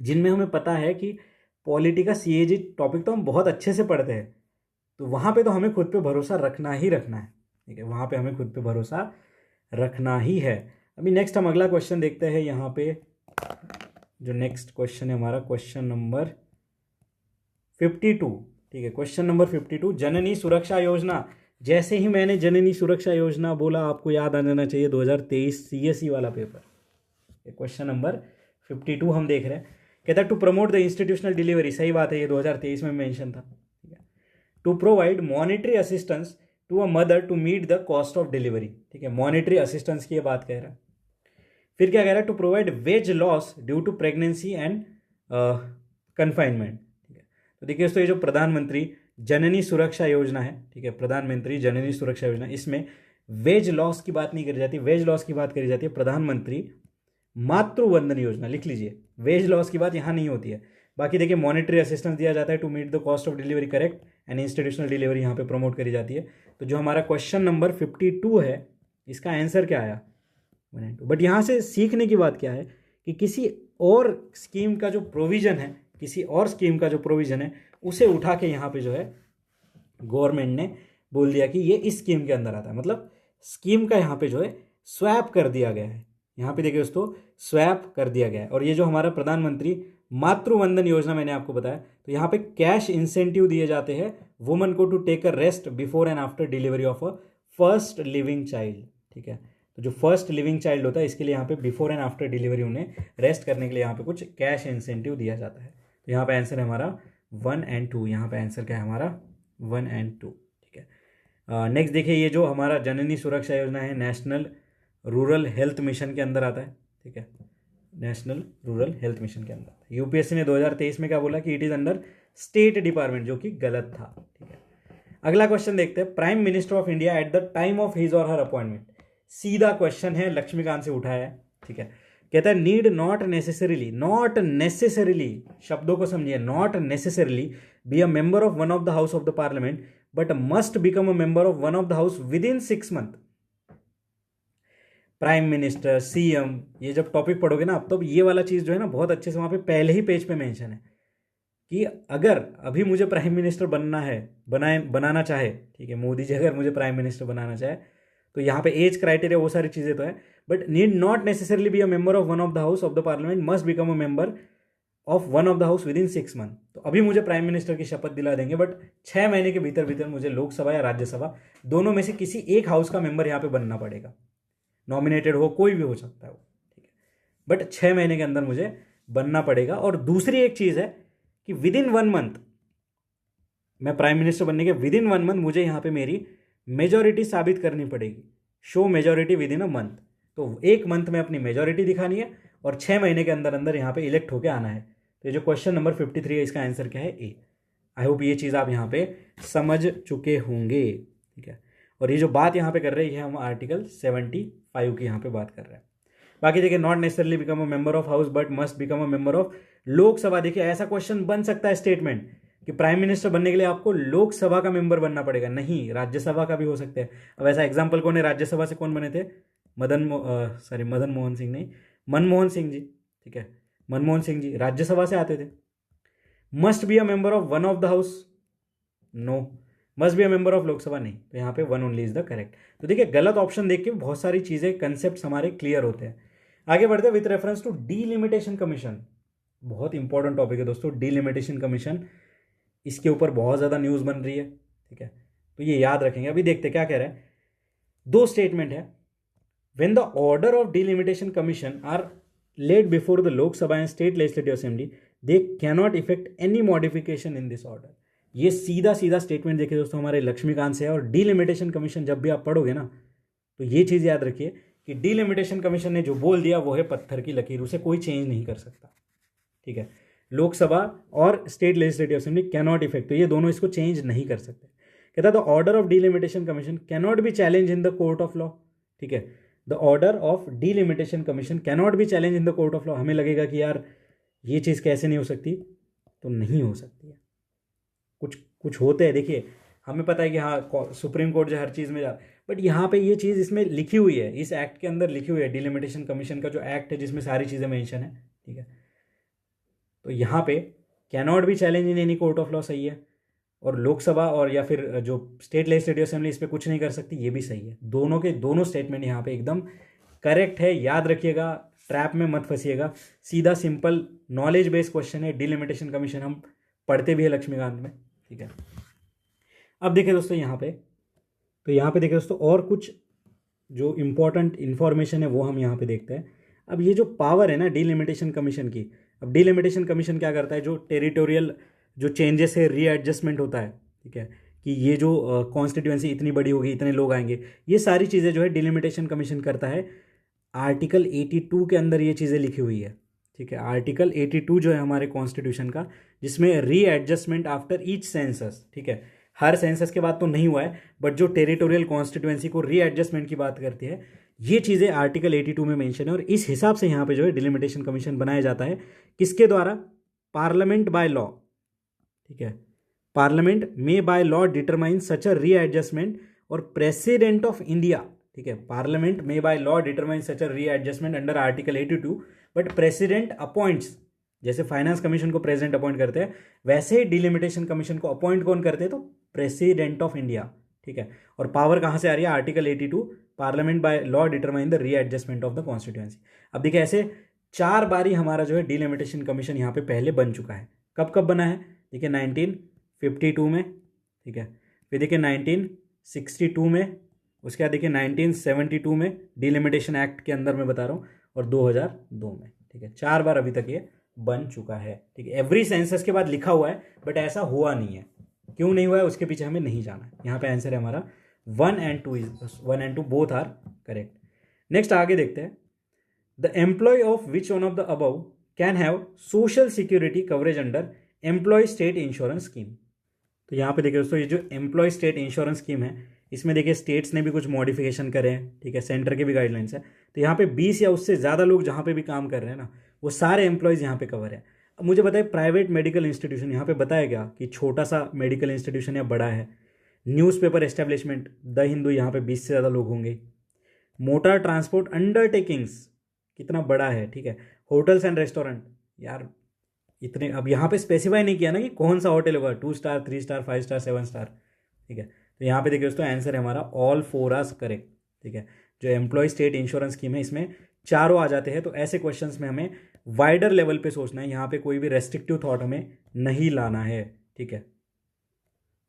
जिनमें हमें पता है कि पॉलिटी का CAG टॉपिक तो हम बहुत अच्छे से पढ़ते हैं, तो वहाँ पे तो हमें खुद पे भरोसा रखना ही रखना है। ठीक है, वहाँ पे हमें खुद पे भरोसा रखना ही है। अभी नेक्स्ट हम अगला क्वेश्चन देखते हैं। यहाँ पे जो नेक्स्ट क्वेश्चन है हमारा क्वेश्चन नंबर 52। ठीक है, क्वेश्चन नंबर 52, जननी सुरक्षा योजना। जैसे ही मैंने जननी सुरक्षा योजना बोला आपको याद आ जाना चाहिए 2023 CSE वाला पेपर। क्वेश्चन नंबर 52 हम देख रहे हैं, कहता है to promote the institutional delivery. सही बात है, ये 2023 में मेंशन था। ठीक है, to provide monetary assistance to a mother to meet the cost of delivery. ठीक है, मॉनिटरी असिस्टेंस की ये बात कह रहा है। फिर क्या कह रहा है, to provide wage loss due to pregnancy and confinement. ठीक है, तो देखिए दोस्तों ये जो प्रधानमंत्री जननी सुरक्षा योजना है, ठीक है, प्रधानमंत्री जननी सुरक्षा योजना, इसमें वेज लॉस की बात नहीं करी जाती, वेज लॉस की बात करी जाती है प्रधानमंत्री मातृवंदन योजना। लिख लीजिए, वेज लॉस की बात यहाँ नहीं होती है। बाकी देखिए मॉनिटरी असिस्टेंस दिया जाता है to meet the cost of delivery, correct, and institutional delivery यहाँ पे प्रमोट करी जाती है। तो जो हमारा क्वेश्चन नंबर 52 है इसका आंसर क्या आया 1 and 2। बट यहाँ से सीखने की बात क्या है कि किसी और स्कीम का जो प्रोविज़न है, किसी और स्कीम का जो प्रोविज़न है उसे उठा के यहाँ पे जो है गवर्नमेंट ने बोल दिया कि ये इस स्कीम के अंदर आता है, मतलब स्कीम का यहाँ पे जो है स्वैप कर दिया गया है। यहाँ पे देखिए दोस्तों स्वैप कर दिया गया है। और ये जो हमारा प्रधानमंत्री मातृवंदन योजना मैंने आपको बताया, तो यहाँ पे कैश इंसेंटिव दिए जाते हैं वुमन को to take a rest before and after delivery of a first living child. ठीक है, तो जो फर्स्ट लिविंग चाइल्ड होता है इसके लिए यहाँ पे बिफोर एंड आफ्टर डिलीवरी उन्हें रेस्ट करने के लिए यहाँ पे कुछ कैश इंसेंटिव दिया जाता है। तो यहाँ पे आंसर है हमारा 1 and 2। यहाँ पे आंसर क्या है हमारा 1 and 2। ठीक है, नेक्स्ट देखिए ये जो हमारा जननी सुरक्षा योजना है नेशनल रूरल हेल्थ मिशन के अंदर आता है। ठीक है, नेशनल रूरल हेल्थ मिशन के अंदर UPSC ने 2023 में क्या बोला कि it is under state department, जो कि गलत था। ठीक है, अगला क्वेश्चन देखते हैं, prime minister of India at the time of his और हर अपॉइंटमेंट। सीधा क्वेश्चन है, लक्ष्मीकांत से उठाया है। ठीक है, कहता है नीड नॉट नेसेसरीली, शब्दों को समझिए, not necessarily B a member of one of the house of the parliament but must become a member of one of the house with in 6 months। Prime minister, CM, ये जब टॉपिक पढ़ोगे ना अब, तो ये वाला चीज़ जो है ना बहुत अच्छे से वहाँ पे पहले ही पेज पे मेंशन है कि अगर अभी मुझे प्राइम मिनिस्टर बनना है, बनाना चाहे, ठीक है, मोदी जी अगर मुझे प्राइम मिनिस्टर बनाना चाहे, तो यहाँ पे एज क्राइटेरिया वो सारी चीज़ें तो है, but need not necessarily be a member of one of the house of the parliament, must become a member of one of the house with in 6 months। तो अभी मुझे प्राइम मिनिस्टर की शपथ दिला देंगे, बट 6 महीने के भीतर भीतर मुझे लोकसभा या राज्यसभा दोनों में से किसी एक हाउस का मेंबर यहाँ पे बनना पड़ेगा। नॉमिनेटेड हो, कोई भी हो सकता है वो, ठीक है। बट 6 महीने के अंदर मुझे बनना पड़ेगा। और दूसरी एक चीज़ है कि विद इन 1 मंथ, मैं प्राइम मिनिस्टर बनने के विद इन 1 मंथ मुझे यहाँ पे मेरी मेजॉरिटी साबित करनी पड़ेगी। Show majority with in a month. तो 1 मंथ में अपनी मेजॉरिटी दिखानी है और 6 महीने के अंदर अंदर यहाँ पे इलेक्ट होके आना है। तो ये जो क्वेश्चन नंबर 53 है, इसका आंसर क्या है? ए। आई होप ये चीज़ आप यहाँ पे समझ चुके होंगे, ठीक है। और ये जो बात यहाँ पे कर रहे हैं, हम आर्टिकल 75 की यहाँ पे बात कर रहे हैं। बाकी देखिए, not necessarily become a member of house but must become a member of Lok Sabha. देखिए, ऐसा क्वेश्चन बन सकता है स्टेटमेंट कि प्राइम मिनिस्टर बनने के लिए आपको लोकसभा का मेंबर बनना पड़ेगा, नहीं, राज्यसभा का भी हो सकता है। अब ऐसा एग्जाम्पल कौन है, राज्यसभा से कौन बने थे? मदन मोहन सिंह नहीं, मनमोहन सिंह जी, ठीक है। मनमोहन सिंह जी राज्यसभा से आते थे। Must be a member of one of the house, no. Must be a member of Lok Sabha, नहीं। तो यहाँ पे one only is the correct. तो देखिए, गलत ऑप्शन देख के बहुत सारी चीजें, कंसेप्ट हमारे क्लियर होते हैं। आगे बढ़ते हैं with reference to delimitation commission. बहुत इंपॉर्टेंट टॉपिक है दोस्तों, डीलिमिटेशन कमीशन। इसके ऊपर बहुत ज़्यादा न्यूज़ बन रही है, ठीक है। तो ये याद रखेंगे। अभी देखते क्या कह रहे हैं। 2 स्टेटमेंट है। When the order of delimitation commission are laid before the Lok Sabha and state legislative assembly, they cannot effect any modification in this order. ये सीधा सीधा स्टेटमेंट देखिए दोस्तों, हमारे लक्ष्मीकांत से है। और डीलिमिटेशन कमीशन जब भी आप पढ़ोगे ना, तो ये चीज़ याद रखिए कि डीलिमिटेशन कमीशन ने जो बोल दिया वो है पत्थर की लकीर, उसे कोई चेंज नहीं कर सकता, ठीक है। लोकसभा और state legislative assembly cannot effect, तो ये दोनों इसको चेंज नहीं कर सकते। कहता the order of delimitation commission cannot be challenge in the court of law, ठीक है। The order of delimitation commission cannot be challenge in the court of law. हमें लगेगा कि यार ये चीज़ कैसे नहीं हो सकती, तो नहीं हो सकती है। कुछ कुछ होते हैं, देखिए हमें पता है कि हाँ सुप्रीम कोर्ट जो हर चीज़ में जा, बट यहाँ पे ये चीज़ इसमें लिखी हुई है, इस एक्ट के अंदर लिखी हुई है। डीलिमिटेशन कमीशन का जो एक्ट है जिसमें सारी चीज़ें मेंशन है, ठीक है। तो यहाँ पे cannot be challenge in any court of law सही है। और लोकसभा और या फिर जो स्टेट लेजिस्लेटिव असेंबली इस पर कुछ नहीं कर सकती, ये भी सही है। दोनों के दोनों स्टेटमेंट यहाँ पे एकदम करेक्ट है। याद रखिएगा, ट्रैप में मत फंसिएगा। सीधा सिंपल नॉलेज बेस्ड क्वेश्चन है। डीलिमिटेशन कमीशन हम पढ़ते भी है लक्ष्मीकांत में, ठीक है। अब देखिए दोस्तों यहाँ पे, तो यहाँ पे देखिए दोस्तों और कुछ जो इम्पोर्टेंट इन्फॉर्मेशन है वो हम यहाँ पे देखते हैं। अब ये जो पावर है ना डीलिमिटेशन कमीशन की, अब डीलिमिटेशन कमीशन क्या करता है, जो टेरिटोरियल जो चेंजेस है, रीएडजस्टमेंट होता है, ठीक है, कि ये जो कॉन्स्टिट्यूएंसी इतनी बड़ी होगी, इतने लोग आएंगे, ये सारी चीज़ें जो है डीलिमिटेशन कमीशन करता है। आर्टिकल 82 के अंदर ये चीज़ें लिखी हुई है, ठीक है। आर्टिकल 82 जो है हमारे कॉन्स्टिट्यूशन का, जिसमें रीएडजस्टमेंट आफ्टर ईच सेंसस, ठीक है। हर सेंसस के बाद तो नहीं हुआ है, बट जो टेरिटोरियल कॉन्स्टिट्यूएंसी को रीएडजस्टमेंट की बात करती है, ये चीज़ें आर्टिकल 82 में मेंशन है। और इस हिसाब से यहाँ पे जो है डिलिमिटेशन कमीशन बनाया जाता है, किसके द्वारा? पार्लियामेंट बाय लॉ, ठीक है। पार्लियामेंट में by law determine such a readjustment और प्रेसिडेंट ऑफ इंडिया, ठीक है। पार्लियामेंट में by law determine such a readjustment under article 82, but president appoints, जैसे फाइनेंस कमीशन को प्रेसिडेंट अपॉइंट करते हैं, वैसे ही डिलिमिटेशन कमीशन को अपॉइंट कौन करते हैं? तो प्रेसिडेंट ऑफ इंडिया, ठीक है। और पावर कहाँ से आ रही है? Article 82, parliament by law determine the readjustment of the constituency. अब देखिए ऐसे 4 बारी हमारा जो है डिलिमिटेशन कमीशन यहाँ पे पहले बन चुका है। कब कब बना है? देखिए 1952 में, ठीक है। फिर देखिए 1962 में, उसके बाद देखिए 1972 में डिलिमिटेशन एक्ट के अंदर मैं बता रहा हूँ, और 2002 में, ठीक है। 4 बार अभी तक ये बन चुका है, ठीक है। एवरी सेंसस के बाद लिखा हुआ है, बट ऐसा हुआ नहीं है। क्यों नहीं हुआ है उसके पीछे हमें नहीं जाना है। यहाँ पे आंसर है हमारा 1 and 2 both are correct. Next आगे देखते हैं। The employ of which one of the above can have social security coverage under employ state insurance scheme. तो यहाँ पे देखिए दोस्तों, ये जो एम्प्लॉय स्टेट इंश्योरेंस स्कीम है, इसमें देखिए स्टेट्स ने भी कुछ मॉडिफिकेशन करे हैं, ठीक है। सेंटर के भी गाइडलाइंस है। तो यहाँ पे 20 या उससे ज़्यादा लोग जहाँ पे भी काम कर रहे हैं ना, वो सारे एम्प्लॉयज़ यहाँ पे कवर है। अब मुझे बताइए, प्राइवेट मेडिकल इंस्टीट्यूशन यहाँ पे बताया गया कि छोटा सा मेडिकल इंस्टीट्यूशन या बड़ा है। न्यूज़पेपर एस्टेब्लिशमेंट द हिंदू, यहाँ पे 20 से ज़्यादा लोग होंगे। मोटर ट्रांसपोर्ट अंडरटेकिंग्स कितना बड़ा है, ठीक है। होटल्स एंड रेस्टोरेंट, यार इतने, अब यहाँ पे स्पेसिफाई नहीं किया ना कि कौन सा होटल होगा, 2 स्टार, 3 स्टार, 5 स्टार, 7 स्टार, ठीक है। तो यहाँ पे देखिए दोस्तों आंसर है हमारा ऑल 4 आर करेक्ट, ठीक है। जो एम्प्लॉय स्टेट इंश्योरेंस स्कीम है, इसमें चारों आ जाते हैं। तो ऐसे क्वेश्चंस में हमें वाइडर लेवल पे सोचना है, यहाँ पे कोई भी रेस्ट्रिक्टिव थॉट हमें नहीं लाना है, ठीक है।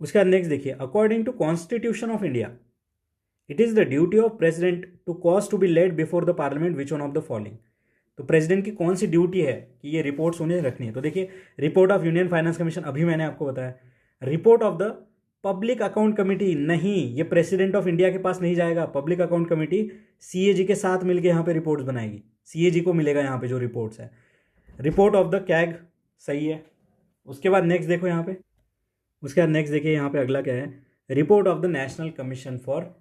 उसके बाद नेक्स्ट देखिए, according to constitution of India it is the duty of president to cause to be laid before the parliament which one of the following. तो प्रेसिडेंट की कौन सी ड्यूटी है कि ये रिपोर्ट्स उन्हें रखनी है। तो देखिए, report of union finance commission अभी मैंने आपको बताया, report of the public account committee नहीं, ये प्रेसिडेंट ऑफ इंडिया के पास नहीं जाएगा। पब्लिक अकाउंट कमेटी सीएजी के साथ मिलकर यहाँ पे रिपोर्ट्स बनाएगी, सीएजी को मिलेगा यहाँ पे जो रिपोर्ट्स है। रिपोर्ट ऑफ द कैग सही है। उसके बाद नेक्स्ट देखो यहाँ पे, उसके बाद नेक्स्ट देखिए यहाँ पे अगला क्या है, report of the national commission for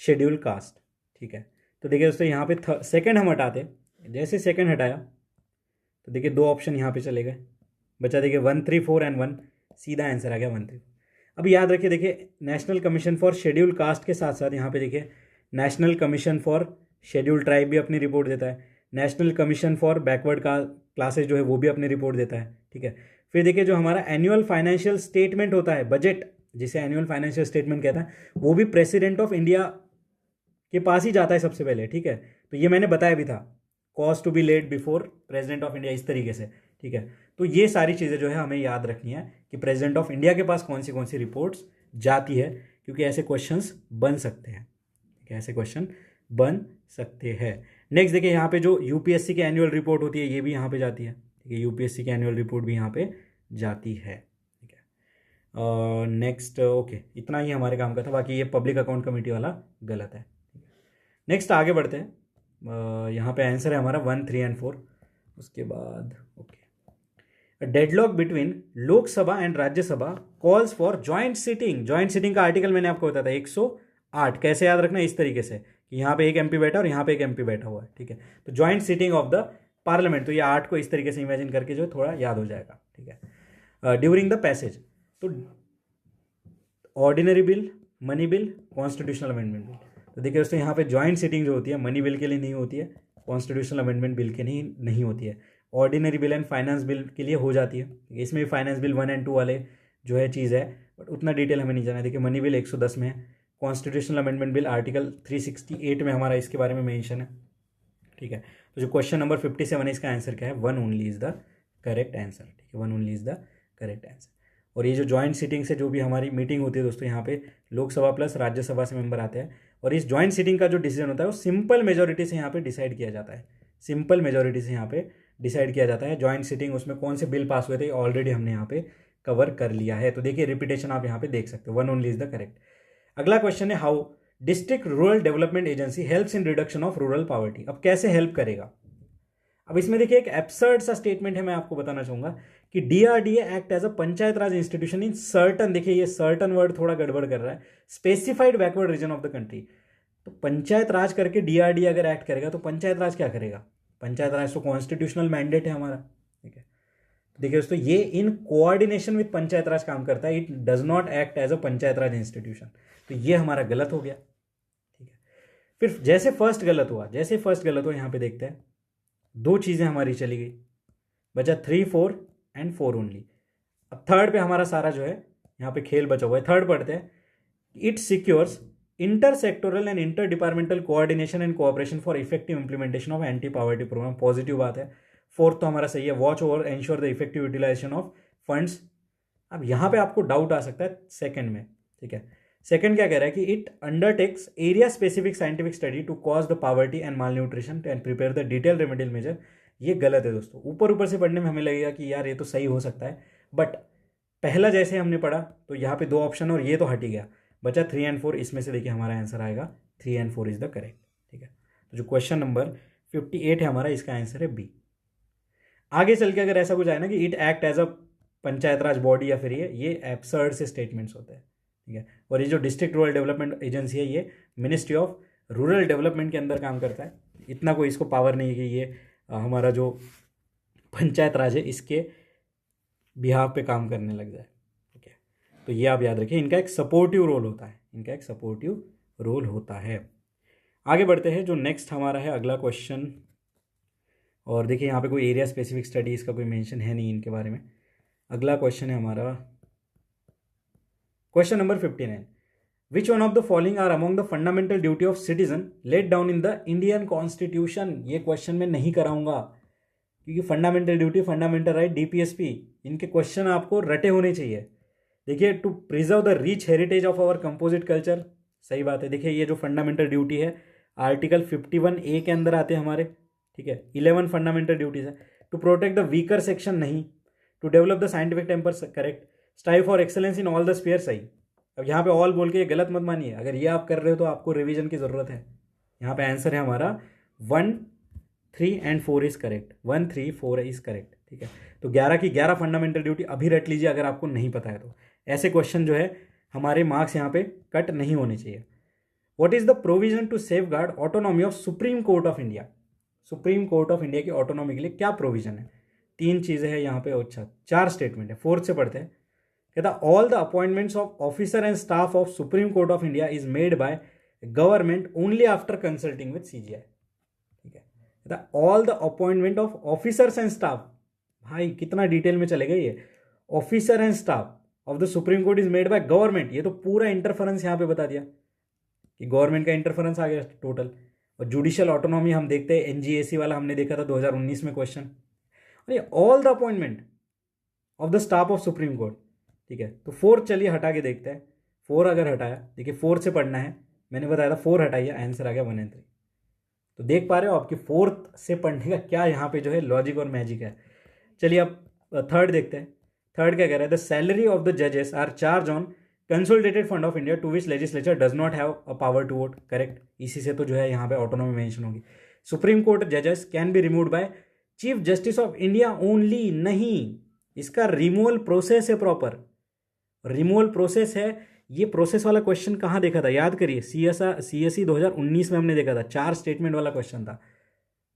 schedule caste. ठीक है, तो देखिए दोस्तों यहाँ पे सेकंड हम हटाते, जैसे सेकंड हटाया तो देखिए दो ऑप्शन यहाँ पे चले गए, बचा देखिए 1, 3, 4 एंड 1, सीधा आंसर आ गया 1, 3। अब याद रखिए, देखिए national commission for schedule caste के साथ साथ यहाँ पे देखिए national commission for schedule tribe भी अपनी रिपोर्ट देता है, national commission for backward classes जो है वो भी अपनी रिपोर्ट देता है। ठीक है, फिर देखिए जो हमारा एनुअल फाइनेंशियल स्टेटमेंट होता है, बजट जिसे एनुअल फाइनेंशियल स्टेटमेंट कहता है, वो भी प्रेसिडेंट ऑफ इंडिया के पास ही जाता है सबसे पहले। ठीक है, तो ये मैंने बताया भी था, cause to be laid before president of India, इस तरीके से। ठीक है, तो ये सारी चीज़ें जो है हमें याद रखनी है कि प्रेसिडेंट ऑफ इंडिया के पास कौन सी रिपोर्ट्स जाती है, क्योंकि ऐसे क्वेश्चंस बन सकते हैं। ठीक है, ऐसे क्वेश्चन बन सकते हैं। नेक्स्ट देखिए यहाँ पे जो यूपीएससी की एनुअल रिपोर्ट होती है ये भी यहाँ पे जाती है। ठीक है, यूपीएससी की एनुअल रिपोर्ट भी यहाँ पे जाती है। ठीक है, नेक्स्ट ओके, इतना ही हमारे काम का था, बाकी ये पब्लिक अकाउंट कमेटी वाला गलत है। नेक्स्ट आगे बढ़ते हैं, यहाँ पे आंसर है हमारा 1, 3 एंड 4। उसके बाद okay, deadlock between Lok Sabha and Rajya Sabha calls for joint sitting. Joint sitting का आर्टिकल मैंने आपको बताया था 108। कैसे याद रखना है, इस तरीके से कि यहाँ पे एक एमपी बैठा और यहाँ पे एक एमपी बैठा हुआ है। ठीक है, तो joint sitting of the parliament, तो ये 8 को इस तरीके से इमेजिन करके जो थोड़ा याद हो जाएगा। ठीक है, ड्यूरिंग द पैसेज, तो ordinary bill, money bill, constitutional amendment bill. तो देखिए दोस्तों यहाँ पे ज्वाइंट सिटिंग जो होती है मनी बिल के लिए नहीं होती है, कॉन्स्टिट्यूशनल अमेंडमेंट बिल के नहीं होती है, ordinary bill and finance bill के लिए हो जाती है। इसमें भी फाइनेंस बिल 1 एंड 2 वाले जो है चीज़ है, बट उतना डिटेल हमें नहीं जाना है। देखिए मनी बिल 110 में है, कॉन्स्टिट्यूशनल अमेंडमेंट बिल आर्टिकल 368 में हमारा इसके बारे में मेंशन है। ठीक है, तो जो क्वेश्चन नंबर 57 है इसका आंसर क्या है, 1 only is the correct answer. ठीक है, 1 only is the correct answer. और ये जो ज्वाइंट सीटिंग से जो भी हमारी मीटिंग होती है दोस्तों, यहाँ पे लोकसभा प्लस राज्यसभा से मेंबर आते हैं, और इस ज्वाइंट सीटिंग का जो डिसीजन होता है वो सिंपल मेजोरिटी से यहाँ पे डिसाइड किया जाता है। सिंपल मेजोरिटी से यहाँ पे डिसाइड किया जाता है ज्वाइंट सीटिंग। उसमें कौन से बिल पास हुए थे ऑलरेडी हमने यहाँ पे कवर कर लिया है। तो देखिए रिपीटेशन आप यहाँ पे देख सकते हो, 1 ओनली इज द करेक्ट। अगला क्वेश्चन है, how district rural development agency helps in reduction of rural poverty. अब कैसे हेल्प करेगा, अब इसमें देखिए एक एब्सर्ड सा स्टेटमेंट है, मैं आपको बताना चाहूंगा कि DRDA act as a panchayat raj institution in certain, देखिए ये सर्टन वर्ड थोड़ा गड़बड़ कर रहा है, specified backward region of the country. तो पंचायत राज करके डीआरडीए अगर एक्ट करेगा तो पंचायत राज क्या करेगा, पंचायत राज तो कॉन्स्टिट्यूशनल मैंडेट है हमारा। ठीक है, तो देखिए दोस्तों ये in coordination with panchayat raj काम करता है, it does not act as a panchayat raj institution. तो ये हमारा गलत हो गया। ठीक है, फिर जैसे फर्स्ट गलत हुआ यहाँ पे देखते हैं, दो चीजें हमारी चली गई, बचा 3, 4 एंड 4 ओनली। अब थर्ड पे हमारा सारा जो है यहाँ पे खेल बचा हुआ है। थर्ड पढ़ते हैं, it secures inter sectoral and inter departmental coordination and cooperation for effective implementation of anti poverty program, positive बात है। फोर्थ तो हमारा सही है, watch over ensure the effective utilization of funds. अब यहाँ पे आपको डाउट आ सकता है सेकंड में। ठीक है, सेकंड क्या कह रहा है कि it undertakes area specific scientific study to cause the poverty and malnutrition and prepare the detail remedial measure. ये गलत है दोस्तों, ऊपर से पढ़ने में हमें लगेगा कि यार ये तो सही हो सकता है, बट पहला जैसे हमने पढ़ा तो यहाँ पे 2 ऑप्शन और ये तो हट ही गया, बचा 3 एंड 4। इसमें से देखिए हमारा आंसर आएगा 3 एंड 4 इज द करेक्ट। ठीक है, तो जो क्वेश्चन नंबर 58 है हमारा, इसका आंसर है बी। आगे चल के अगर ऐसा कुछ आए ना कि it act as a panchayat raj body या फिर ये एब्सर्ड से स्टेटमेंट्स होते हैं। ठीक है, और ये जो डिस्ट्रिक्ट रूरल डेवलपमेंट एजेंसी है ये मिनिस्ट्री ऑफ रूरल डेवलपमेंट के अंदर काम करता है। इतना कोई इसको पावर नहीं है कि ये हमारा जो पंचायत राज है इसके बिहाफ पे काम करने लग जाए। ठीक है, तो ये आप याद रखिए, इनका एक सपोर्टिव रोल होता है, आगे बढ़ते हैं, जो नेक्स्ट हमारा है अगला क्वेश्चन। और देखिए यहाँ पे कोई एरिया स्पेसिफिक स्टडी इसका कोई मेंशन है नहीं इनके बारे में। अगला क्वेश्चन है हमारा question number 59, which one of the following are among the fundamental duty of citizen laid down in the Indian constitution. ये क्वेश्चन मैं नहीं कराऊंगा क्योंकि fundamental duty, fundamental right, DPSP, इनके क्वेश्चन आपको रटे होने चाहिए। देखिए, to preserve the rich heritage of our composite culture, सही बात है। देखिए ये जो फंडामेंटल ड्यूटी है आर्टिकल 51A के अंदर आते हैं हमारे, ठीक है। 11 फंडामेंटल ड्यूटीज है। To protect the weaker section नहीं, to develop the scientific temper correct, strive for excellence in all the sphere सही। अब यहाँ पे ऑल बोल के ये गलत मत मानिए, अगर ये आप कर रहे हो तो आपको रिवीजन की ज़रूरत है। यहाँ पे आंसर है हमारा 1, 3 and 4 is correct, 1, 3, 4 is correct, ठीक है। तो 11 की 11 फंडामेंटल ड्यूटी अभी रट लीजिए अगर आपको नहीं पता है तो। ऐसे क्वेश्चन जो है हमारे मार्क्स यहाँ पे कट नहीं होने चाहिए। What is the provision to safeguard autonomy of supreme court of India? Supreme court of India की ऑटोनॉमी के लिए क्या प्रोविजन है? 3 चीज़ें हैं यहाँ पे, अच्छा 4 स्टेटमेंट है। फोर्थ से पढ़ते हैं। कहता all the appointments of officer and staff of supreme court of India is made by government only after consulting with CGI, ठीक है। कहता all the appointment of officers and staff, भाई कितना डिटेल में चलेगा ये। Officer and staff of the supreme court is made by government, ये तो पूरा इंटरफेरेंस यहाँ पे बता दिया कि गवर्नमेंट का इंटरफेरेंस आ गया टोटल। और जुडिशियल ऑटोनॉमी हम देखते हैं, NGAC वाला हमने देखा था 2019 में क्वेश्चन। और ये all the appointment of the staff of supreme court, ठीक है। तो 4 चलिए हटा के देखते हैं। 4 अगर हटाया, देखिए 4 से पढ़ना है, मैंने बताया था 4 हटाइए, आंसर आ गया 1 एंड 3। तो देख पा रहे हो आपकी 4th से पढ़ने का क्या यहाँ पे जो है लॉजिक और मैजिक है। चलिए अब 3rd देखते हैं। 3rd क्या कह रहा है? द सैलरी ऑफ द जजेस are charge on consolidated fund of India to which legislature does not have a power to vote, correct. इसी से तो जो है यहाँ पे ऑटोनॉमी मेंशन होगी। सुप्रीम कोर्ट जजेस can be removed by chief justice of India only, नहीं, इसका रिमूवल प्रोसेस है, प्रॉपर रिमूवल प्रोसेस है। ये प्रोसेस वाला क्वेश्चन कहाँ देखा था, याद करिए। CSE 2019 में हमने देखा था, 4 स्टेटमेंट वाला क्वेश्चन था।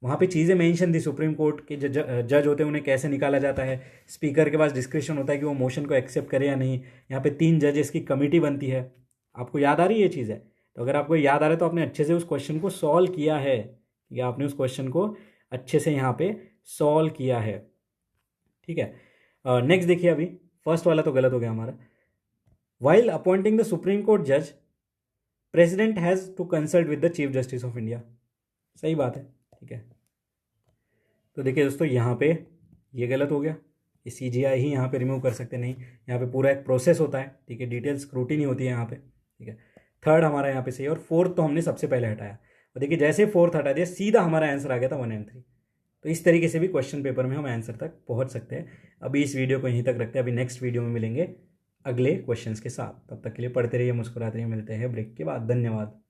वहाँ पे चीज़ें मेंशन थी, सुप्रीम कोर्ट के जज होते हैं उन्हें कैसे निकाला जाता है, स्पीकर के पास डिस्क्रिप्शन होता है कि वो मोशन को एक्सेप्ट करे या नहीं। यहाँ पे 3 जजेस की कमेटी बनती है। आपको याद आ रही है ये चीज़ है? तो अगर आपको याद आ रहा है तो आपने अच्छे से उस क्वेश्चन को सॉल्व किया है, या आपने उस क्वेश्चन को अच्छे से यहाँ पे सॉल्व किया है, ठीक है। नेक्स्ट देखिए, अभी फर्स्ट वाला तो गलत हो गया हमारा। While appointing the supreme court जज president has to consult with the chief justice of India, सही बात है, ठीक है। तो देखिए दोस्तों यहाँ पे ये गलत हो गया, ये CGI ही यहाँ पे रिमूव कर सकते नहीं, यहाँ पे पूरा एक प्रोसेस होता है, ठीक है, डिटेल स्क्रूटिनी होती है यहाँ पे, ठीक है। 3rd हमारा यहाँ पे सही है, और 4th तो हमने सबसे पहले हटाया। और देखिए जैसे 4th हटा दिया सीधा हमारा आंसर आ गया था 1 एंड 3। तो इस तरीके से भी क्वेश्चन पेपर में हम आंसर तक पहुँच सकते हैं। अभी इस वीडियो को यहीं तक रखते हैं, अभी नेक्स्ट वीडियो में मिलेंगे अगले क्वेश्चंस के साथ। तब तक के लिए पढ़ते रहिए, मुस्कुराते रहिए, मिलते हैं ब्रेक के बाद। धन्यवाद।